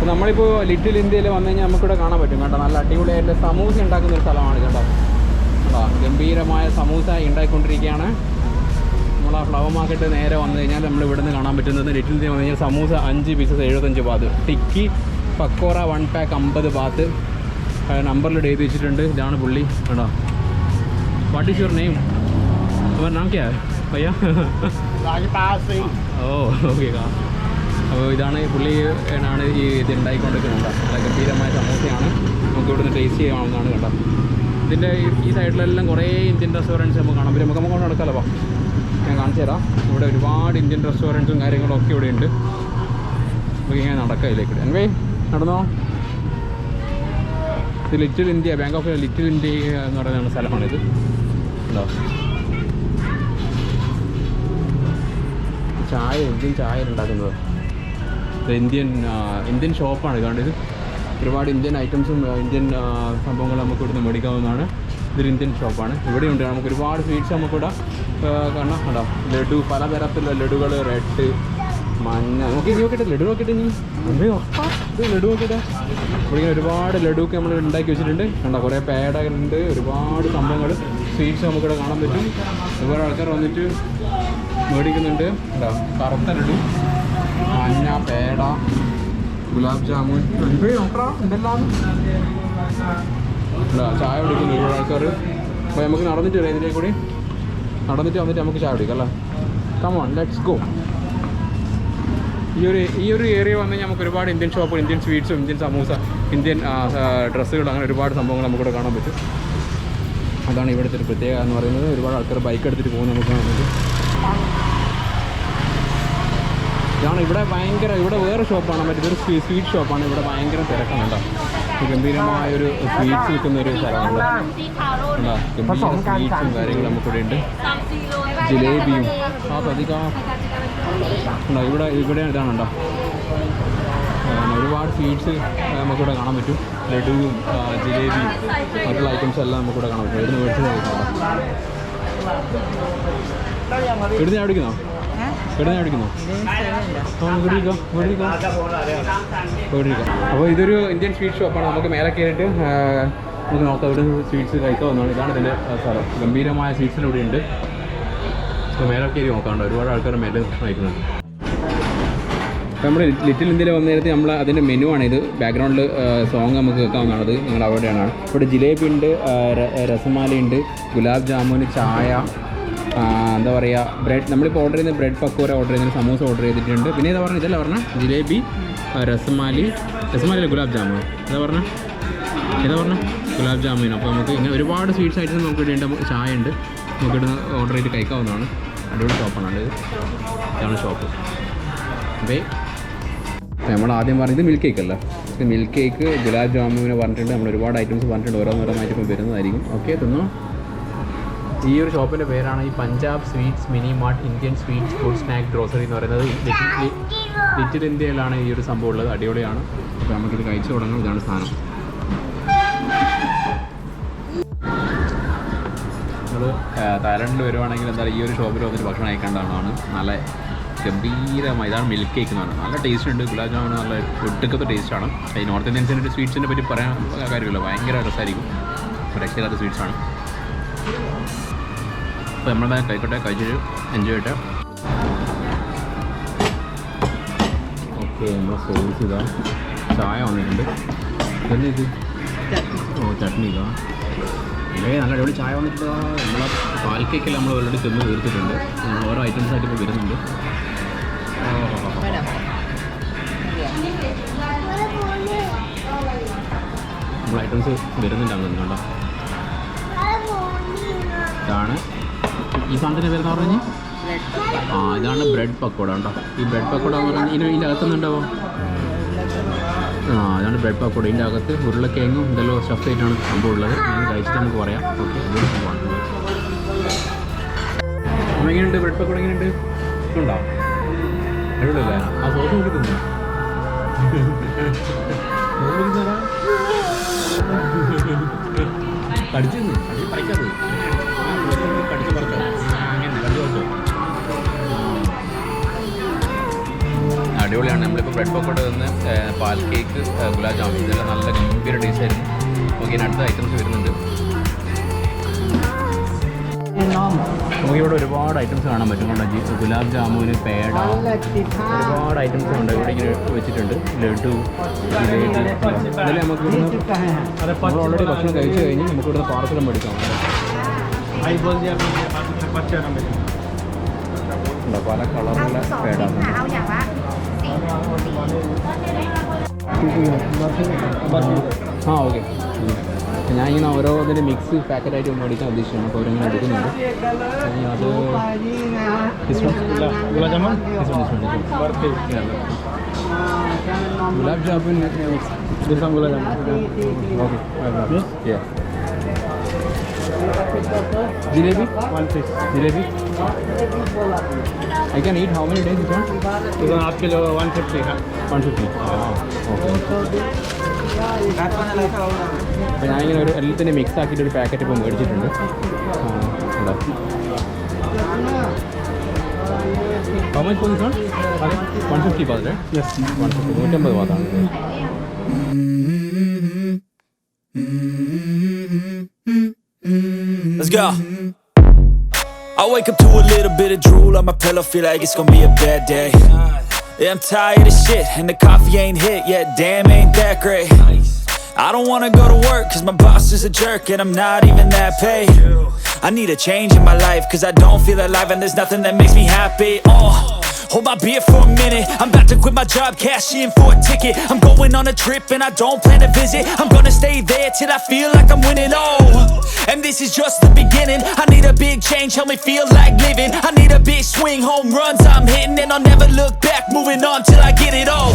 നമ്മളിപ്പോൾ ലിറ്റിൽ ഇന്ത്യയിൽ വന്നു കഴിഞ്ഞാൽ നമുക്കിവിടെ കാണാൻ പറ്റും കേട്ടോ. നല്ല അടിപൊളിയായിട്ട് സമൂസ ഉണ്ടാക്കുന്ന ഒരു സ്ഥലമാണ് കേട്ടോ. കേട്ടോ ഗംഭീരമായ സമൂസ ഉണ്ടാക്കിക്കൊണ്ടിരിക്കുകയാണ്. നമ്മൾ ആ ഫ്ലവർ മാർക്കറ്റ് നേരെ വന്നു കഴിഞ്ഞാൽ നമ്മൾ ഇവിടെ നിന്ന് കാണാൻ പറ്റുന്നത് ലിറ്റിൽ ഇന്ത്യ വന്നു കഴിഞ്ഞാൽ സമൂസ 5 പീസസ് 75 ബാത്ത്, ടിക്കി പക്കോറ 1 പാക്ക് 50 ബാത്ത് നമ്പറിൽ എഴുതി വെച്ചിട്ടുണ്ട്. ഇതാണ് പുള്ളി കേട്ടോ. What is your name? അപ്പോൾ നാം ക്യാ ഭയ്യ? ഓ ഓക്കെ. അപ്പോൾ ഇതാണ് പുള്ളി ആണ് ഈ ഇത് ഉണ്ടായിക്കൊണ്ടിരിക്കുന്നത്. നല്ല ഗംഭീരമായ സമൂസയാണ്. നമുക്ക് ഇവിടുന്ന് ടേസ്റ്റ് ചെയ്യാവുന്നതാണ് കേട്ടോ. ഇതിൻ്റെ ഈ സൈഡിലെല്ലാം കുറേ ഇന്ത്യൻ റെസ്റ്റോറൻറ്റ്സ് നമുക്ക് കാണാൻ പറ്റും. നമുക്ക് നടക്കാമല്ലോ. അപ്പോൾ ഞാൻ കാണിച്ചു തരാം. ഇവിടെ ഒരുപാട് ഇന്ത്യൻ റെസ്റ്റോറൻറ്റ്സും കാര്യങ്ങളും ഒക്കെ ഇവിടെ ഉണ്ട്. നമുക്ക് ഇങ്ങനെ നടക്കാം ഇതിലേക്ക്. എൻവേ നടന്നോ. ഇത് ലിറ്റിൽ ഇന്ത്യ, ബാങ്കോക്കിലെ ലിറ്റിൽ ഇന്ത്യ എന്ന് പറയുന്ന സ്ഥലമാണിത് ഉണ്ടോ. ഇന്ത്യൻ ചായ ഉണ്ടാക്കുന്നത് ഇന്ത്യൻ ഷോപ്പാണ്. കാരണം ഇത് ഒരുപാട് ഇന്ത്യൻ ഐറ്റംസും ഇന്ത്യൻ സംഭവങ്ങളും നമുക്ക് ഇവിടുന്ന് മേടിക്കാവുന്നതാണ്. ഇതൊരു ഇന്ത്യൻ ഷോപ്പാണ്. ഇവിടെയുണ്ട് നമുക്ക് ഒരുപാട് സ്വീറ്റ്സ് നമുക്കിവിടെ കാണാം കേട്ടോ. ലഡു, പലതരത്തിലുള്ള ലഡുകൾ, റെഡ്, മഞ്ഞ. നോക്കിയിട്ട് ലഡു നോക്കിയിട്ട് ഇനി ഇത് ലഡു നോക്കിയിട്ട് ഇവിടെ ഒരുപാട് ലഡുക്കെ നമ്മൾ ഉണ്ടാക്കി വെച്ചിട്ടുണ്ട് കണ്ടോ. കുറേ പേടകളുണ്ട്, ഒരുപാട് സംഭവങ്ങൾ സ്വീറ്റ്സ് നമുക്കിവിടെ കാണാൻ പറ്റും. ഒരുപാട് ആൾക്കാർ വന്നിട്ട് മേടിക്കുന്നുണ്ട് കേട്ടോ. കറുത്ത ലഡു, മഞ്ഞ, പേട, ഗുലാബ് ജാമുൻ, എന്തെല്ലാം ചായ കുടിക്കുന്നു ഒരുപാട് ആൾക്കാർ. അപ്പോൾ നമുക്ക് നടന്നിട്ട് വരാം. ഇതിലേക്ക് കൂടി നടന്നിട്ട് വന്നിട്ട് നമുക്ക് ചായ കുടിക്കാം അല്ലേ. Come on let's go. ഈ ഒരു ഏരിയ വന്നു കഴിഞ്ഞാൽ നമുക്ക് ഒരുപാട് ഇന്ത്യൻ ഷോപ്പുകൾ, ഇന്ത്യൻ സ്വീറ്റ്സും, ഇന്ത്യൻ സമൂസ, ഇന്ത്യൻ ഡ്രസ്സുകൾ, അങ്ങനെ ഒരുപാട് സംഭവങ്ങൾ നമുക്കിവിടെ കാണാൻ പറ്റും. അതാണ് ഇവിടുത്തെ ഒരു പ്രത്യേകത എന്ന് പറയുന്നത്. ഒരുപാട് ആൾക്കാർ ബൈക്ക് എടുത്തിട്ട് പോകുന്നത് നമുക്ക് കാണാൻ പറ്റും. ഇതാണ് ഇവിടെ ഇവിടെ വേറെ ഷോപ്പാണ്, മറ്റൊരു സ്വീറ്റ് ഷോപ്പാണ്. ഇവിടെ ഭയങ്കര തിരക്കാണ് കേട്ടോ. ഗംഭീരമായൊരു സ്വീറ്റ്സ് വിൽക്കുന്ന ഒരു സ്ഥലമാണ്. ഗംഭീര സ്വീറ്റ്സും കാര്യങ്ങളും നമുക്കിവിടെ ഉണ്ട്. ജിലേബിയും ഇവിടെ ഇതാണുണ്ടോ. ഒരുപാട് സ്വീറ്റ്സ് നമുക്കിവിടെ കാണാൻ പറ്റും. ലഡുവും ജിലേബിയും മറ്റുള്ള ഐറ്റംസ് എല്ലാം നമുക്കിവിടെ കാണാൻ പറ്റും. ഇവിടുന്ന് മേടിച്ച് ഇവിടുന്ന് ഞാൻ അടിക്കുന്നോ? അപ്പോൾ ഇതൊരു ഇന്ത്യൻ സ്വീറ്റ് ഷോപ്പാണ്. നമുക്ക് മേലെ കയറിയിട്ട് നമുക്ക് നോക്കാം. ഇവിടെ സ്വീറ്റ്സ് കഴിക്കാവുന്നതാണ്. ഇതാണ് ഇതിൻ്റെ സ്ഥലം. ഗംഭീരമായ സ്വീറ്റ്സിന് ഇവിടെ ഉണ്ട്. അപ്പോൾ മേലെ കയറി നോക്കാറുണ്ട്. ഒരുപാട് ആൾക്കാർ മേലെ കഴിക്കുന്നുണ്ട്. അപ്പോൾ നമ്മുടെ ലിറ്റിൽ ഇന്ത്യയിൽ വന്ന നേരത്തെ നമ്മൾ അതിൻ്റെ മെനു ആണ് ഇത്. ബാക്ക്ഗ്രൗണ്ടിൽ സോങ് നമുക്ക് കേൾക്കാവുന്നതാണത്. നിങ്ങൾ അവിടെയാണ്. ഇവിടെ ജിലേബി ഉണ്ട്, രസമാല ഉണ്ട്, ഗുലാബ് ജാമുൻ, ചായ, എന്താ പറയുക ബ്രെഡ്. നമ്മളിപ്പോൾ ഓർഡർ ചെയ്യുന്ന ബ്രെഡ് പക്കോര ഓർഡർ ചെയ്യുന്ന, സമൂസ ഓർഡർ ചെയ്തിട്ടുണ്ട്. പിന്നെ ഇതാ പറഞ്ഞത്, ഇതല്ല പറഞ്ഞാൽ ജിലേബി, രസമാലി ഗുലാബ് ജാമുൻ. ഇതാ പറഞ്ഞാൽ ഗുലാബ് ജാമുൻ. അപ്പോൾ നമുക്ക് ഇങ്ങനെ ഒരുപാട് സ്വീറ്റ്സ് ഐറ്റംസ് നമുക്ക് ഇവിടെ ഉണ്ട്. ചായ ഉണ്ട്, നമുക്കിവിടെ ഓർഡർ ചെയ്ത് കഴിക്കാവുന്നതാണ്. അടിപൊളി ഷോപ്പാണ്. ഇതാണ് ഷോപ്പ്. അപ്പോൾ നമ്മൾ ആദ്യം പറഞ്ഞത് മിൽക്ക് കേക്ക് അല്ല. മിൽക്ക് കേക്ക്, ഗുലാബ് ജാമുന് പറഞ്ഞിട്ടുണ്ട്. നമ്മൾ ഒരുപാട് ഐറ്റംസ് പറഞ്ഞിട്ടുണ്ട്. ഓരോന്നോരോന്നായിട്ട് ഇപ്പോൾ വരുന്നതായിരിക്കും. ഓക്കെ, തിന്നോ. ഈ ഒരു ഷോപ്പിൻ്റെ പേരാണ് ഈ Punjab sweets mini mart Indian sweets food snack grocery എന്ന് പറയുന്നത്. ലിറ്റിൽ ഇന്ത്യയിലാണ് ഈ ഒരു സംഭവം ഉള്ളത്. അടിപൊളിയാണ്. അപ്പോൾ നമുക്കിത് കഴിച്ചു തുടങ്ങും. ഇതാണ് സാധനം. നമ്മൾ തായ്ലൻഡിൽ വരുവാണെങ്കിൽ എന്തായാലും ഈ ഒരു ഷോപ്പിൽ വന്നിട്ട് ഭക്ഷണം കഴിക്കേണ്ടതാണ്. നല്ല ഗംഭീരമായി. ഇതാണ് മിൽക്ക് കേക്ക് എന്ന് പറയുന്നത്. നല്ല ടേസ്റ്റ് ഉണ്ട്. ഗുലാബ് ജാമുൻ നല്ല ഒട്ടുക്കത്തെ ടേസ്റ്റാണ്. ഈ നോർത്ത് ഇന്ത്യൻസിൻ്റെ സ്വീറ്റ്സിനെ പറ്റി പറയാൻ കാര്യമില്ല. ഭയങ്കര രസമായിരിക്കും. രക്ഷയില്ലാത്ത സ്വീറ്റ്സാണ്. അപ്പോൾ നമ്മളെ കഴിച്ചിട്ട് എൻജോയ് ചെയ്യട്ടെ. ഓക്കെ, നമ്മളെ സോസ് ഇതാ, ചായ വന്നിട്ടുണ്ട്. ഇതന്നെ ഇത്, ഓ ചട്നി ഇതാ, നല്ല അടിപൊളി ചായ വന്നിട്ട്. നമ്മളെ പാൽ കേക്കിൽ നമ്മൾ ഓൾറെഡി തിന്ന് തീർത്തിട്ടുണ്ട്. ഓരോ ഐറ്റംസ് ആയിട്ട് ഇപ്പോൾ വരുന്നുണ്ട്. നമ്മൾ ഐറ്റംസ് വരുന്നുണ്ട് അങ്ങനെ കണ്ടോ. ഇതാണ് ഈ സാധനത്തിൻ്റെ പേരെന്ന് പറഞ്ഞ്, ഇതാണ് ബ്രെഡ് പക്കോട ഉണ്ടോ. ഈ ബ്രെഡ് പക്കോട എന്ന് പറഞ്ഞാൽ ഇതിൻ്റെ അകത്തുനിന്നുണ്ടാവോ? ഇതാണ് ബ്രെഡ് പക്കോട. ഇതിൻ്റെ അകത്ത് ഉരുളക്കിഴങ്ങും ഇതെല്ലാം സ്റ്റഫ് ആയിട്ടാണ് സംഭവം ഉള്ളത്. ഞാൻ കഴിച്ചിട്ട് നമുക്ക് പറയാം. ഓക്കെ, എങ്ങനെയുണ്ട് ബ്രെഡ് പക്കോട? എങ്ങനെയുണ്ട്? ഇഷ്ടമുണ്ടോ? എവിടെയല്ലേ ആ സോസ് നോക്കി തിന്നോ. കടിച്ചു പഠിക്കാതെ കടിച്ചു പറഞ്ഞോ. അങ്ങനെ കടിച്ചു കൊടുത്തു. അടിപൊളിയാണ്. നമ്മളിപ്പോൾ ബ്രെഡ് പക്കോട നിന്ന് പാൽ കേക്ക്, ഗുലാബ് ജാമുൻ, ഇതെല്ലാം നല്ല ഗംഭീര ടേസ്റ്റായിരുന്നു. ഓക്കെ, അടുത്ത ഐറ്റംസ് വരുന്നുണ്ട്. നമുക്കിവിടെ ഒരുപാട് ഐറ്റംസ് കാണാൻ പറ്റും. കൊണ്ടോ ഗുലാബ് ജാമുന്, പേട, ഒരുപാട് ഐറ്റംസ് ഉണ്ട് ഇവിടെ ഇങ്ങനെ വെച്ചിട്ടുണ്ട്. ലഡു, ജിലേബി, ഇതെല്ലാം നമുക്ക് ഇവിടുന്ന് നമ്മൾ ഓൾറെഡി ഭക്ഷണം കഴിച്ചു കഴിഞ്ഞ് നമുക്ക് ഇവിടുന്ന് പാർസലും മേടിക്കാം. പല കളറുള്ള പേട. ആ ഓക്കെ, ഞാനിങ്ങനെ ഓരോ ഇതിൻ്റെ മിക്സ് പാക്കറ്റായിട്ട് മേടിക്കാൻ ഉദ്ദേശിച്ചാണ്. അപ്പോൾ അവരിങ്ങനെ എടുക്കുന്നുണ്ട്. അത് gulab jamun, gulab jamun. Okay, jalebi? One piece. Jalebi? I can eat how many days this one? This one 1 kilo 150. 150. Okay. അപ്പോൾ ഞാനിങ്ങനെ ഒരു എല്ലാത്തിൻ്റെ മിക്സ് ആക്കിയിട്ട് ഒരു പാക്കറ്റ് ഇപ്പോൾ മേടിച്ചിട്ടുണ്ട്. How much for this one? 150 baht, right? Yes. 150. 150 baht ആണ്. Let's go. I wake up to a little bit of drool on my pillow, feel like it's gonna be a bad day. Yeah, I'm tired of shit, and the coffee ain't hit yet, damn ain't that great. I don't wanna go to work, cause my boss is a jerk, and I'm not even that paid. I need a change in my life, cause I don't feel alive, and there's nothing that makes me happy. Hold my beer for a minute, I'm about to quit my job, cash in for a ticket. I'm going on a trip and I don't plan to visit. I'm gonna stay there till I feel like I'm winning, and this is just the beginning. I need a big change, help me feel like living. I need a big swing, home runs I'm hitting, and I'll never look back, moving on till I get it all.